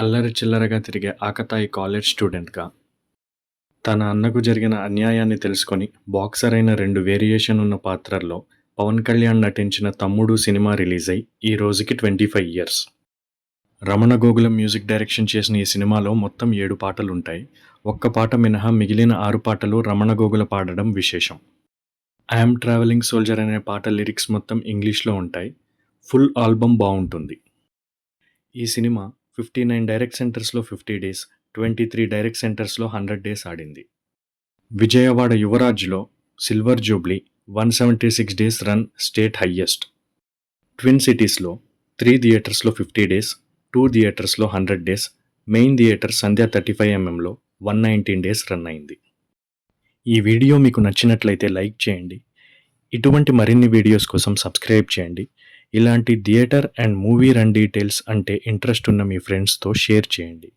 అల్లరి చిల్లరగా తిరిగే ఆకతాయి కాలేజ్ స్టూడెంట్గా తన అన్నకు జరిగిన అన్యాయాన్ని తెలుసుకొని బాక్సర్ అయిన 2 వేరియేషన్ ఉన్న పాత్రల్లో పవన్ కళ్యాణ్ నటించిన తమ్ముడు సినిమా రిలీజ్ అయి ఈ రోజుకి 25 ఇయర్స్. రమణ గోగులం మ్యూజిక్ డైరెక్షన్ చేసిన ఈ సినిమాలో మొత్తం 7 పాటలుంటాయి. ఒక్క పాట మినహా మిగిలిన 6 పాటలు రమణ గోగుల పాడడం విశేషం. ఐఎమ్ ట్రావెలింగ్ సోల్జర్ అనే పాట లిరిక్స్ మొత్తం ఇంగ్లీష్లో ఉంటాయి. ఫుల్ ఆల్బమ్ బాగుంటుంది. ఈ సినిమా 59 డైరెక్ట్ సెంటర్స్లో 50 డేస్, 23 డైరెక్ట్ సెంటర్స్లో 100 డేస్ ఆడింది. విజయవాడ యువరాజ్లో silver jubilee 176 days run state highest. Twin సిటీస్లో 3 థియేటర్స్లో 50 డేస్, 2 థియేటర్స్లో 100 days, main theatre Sandhya 35mm 119 days run అయింది. ఈ వీడియో మీకు నచ్చినట్లయితే లైక్ చేయండి. ఇటువంటి మరిన్ని వీడియోస్ కోసం సబ్స్క్రైబ్ చేయండి. ఇలాంటి theatre and movie run details అంటే ఇంట్రెస్ట్ ఉన్న మీ ఫ్రెండ్స్తో షేర్ చేయండి.